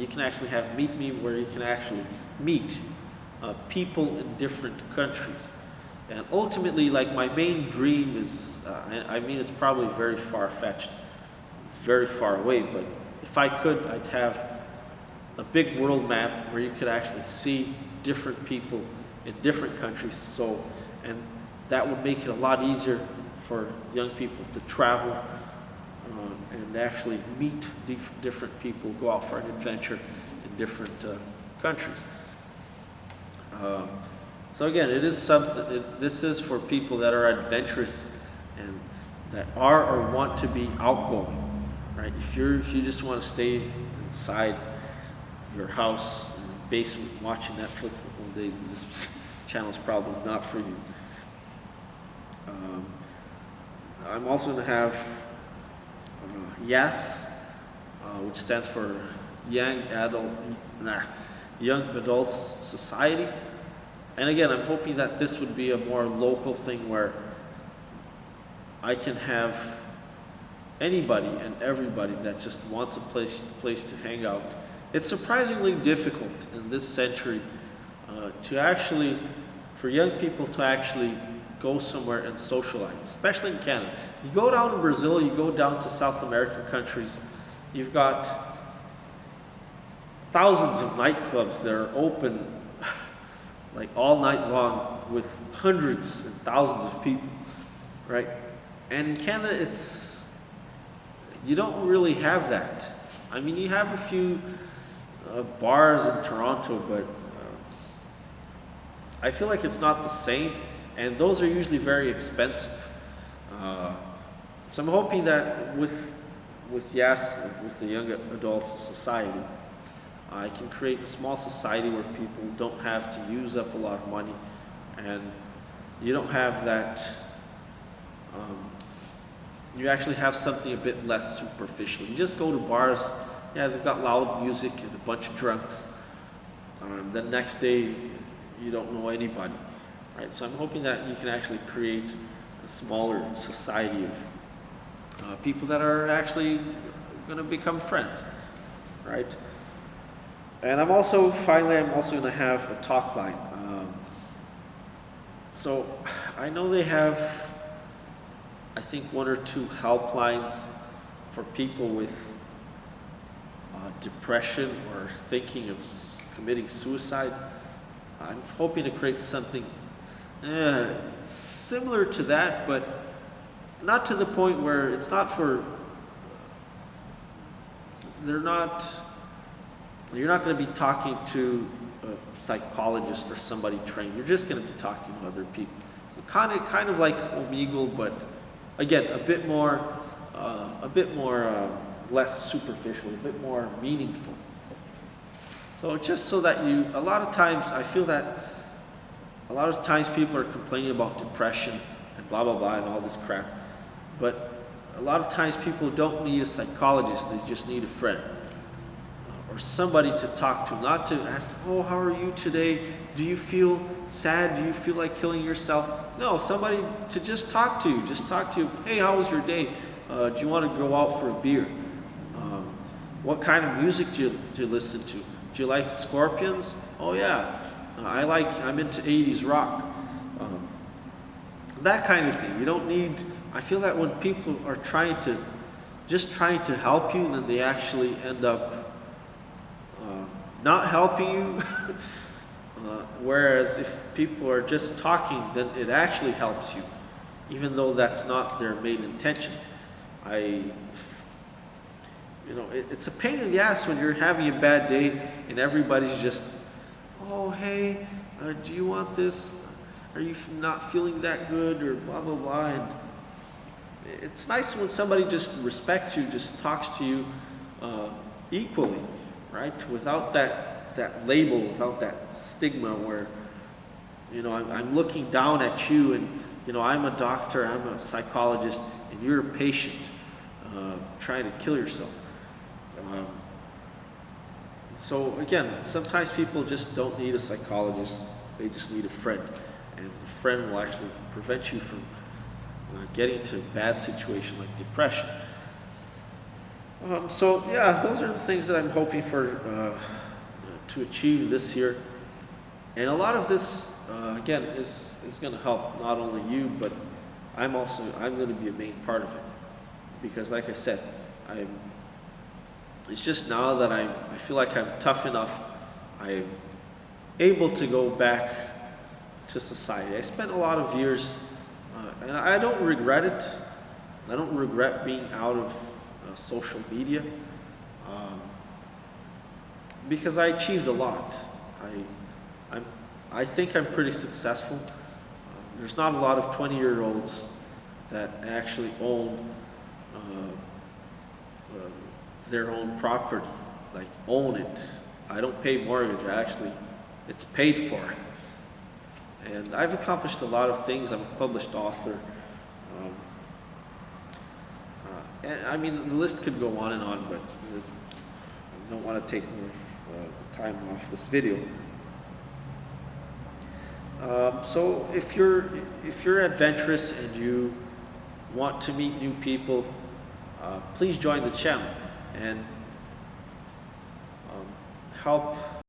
You can actually have Meet Me, where you can actually meet people in different countries. And ultimately, like, my main dream is, I mean, it's probably very far-fetched, very far away, but if I could, I'd have a big world map where you could actually see different people in different countries. So, and that would make it a lot easier for young people to travel and actually meet different people, go out for an adventure in different countries. So again, it is something. This is for people that are adventurous and that are or want to be outgoing, right? If you just want to stay inside your house in the basement watching Netflix the whole day, this channel is probably not for you. I'm also going to have YAS, which stands for Young Adults Society. And again, I'm hoping that this would be a more local thing where I can have anybody and everybody that just wants a place to hang out. It's surprisingly difficult in this century to actually, for young people to actually go somewhere and socialize, especially in Canada. You go down to Brazil, you go down to South American countries, you've got thousands of nightclubs that are open like all night long with hundreds and thousands of people, right? And in Canada, you don't really have that. I mean, you have a few bars in Toronto, but I feel like it's not the same, and those are usually very expensive. So I'm hoping that with YAS, with the Young Adults Society, I can create a small society where people don't have to use up a lot of money, and you don't have that, you actually have something a bit less superficial. You just go to bars, yeah, they've got loud music and a bunch of drunks. The next day, you don't know anybody, right? So I'm hoping that you can actually create a smaller society of people that are actually going to become friends, right? And finally, I'm also going to have a talk line. So I know they have, I think, 1 or 2 helplines for people with depression or thinking of committing suicide. I'm hoping to create something similar to that, but not to the point where it's not for, you're not going to be talking to a psychologist or somebody trained. You're just going to be talking to other people. So kind of like Omegle, but again, a bit more less superficial, a bit more meaningful. So just so that a lot of times I feel that a lot of times people are complaining about depression and blah, blah, blah, and all this crap. But a lot of times people don't need a psychologist, they just need a friend. Or somebody to talk to, not to ask, oh, how are you today? Do you feel sad? Do you feel like killing yourself? No, somebody to just talk to. Just talk to, hey, how was your day? Do you want to go out for a beer? What kind of music do you listen to? Do you like Scorpions? Oh yeah, I'm into 80s rock. That kind of thing. You don't need, I feel that when people are trying to help you, then they actually end up not helping you. Whereas if people are just talking, then it actually helps you, even though that's not their main intention. It's a pain in the ass when you're having a bad day and everybody's just, oh, hey, do you want this? Are you not feeling that good? Or blah, blah, blah. And it's nice when somebody just respects you, just talks to you equally, right? Without that label, without that stigma where, I'm looking down at you and, I'm a doctor, I'm a psychologist, and you're a patient trying to kill yourself. So again, sometimes people just don't need a psychologist, they just need a friend. And a friend will actually prevent you from getting to a bad situation like depression. So yeah, those are the things that I'm hoping for to achieve this year. And a lot of this, again, is going to help not only you, but I'm going to be a main part of it. Because like I said, it's just now that I feel like I'm tough enough, I'm able to go back to society. I spent a lot of years, and I don't regret it. I don't regret being out of social media, because I achieved a lot. I think I'm pretty successful. There's not a lot of 20-year-olds that actually own their own property, like own it. I don't pay mortgage, it's paid for. And I've accomplished a lot of things. I'm a published author. And I mean, the list could go on and on, but I don't want to take more time off this video. So if you're adventurous and you want to meet new people, please join the channel and help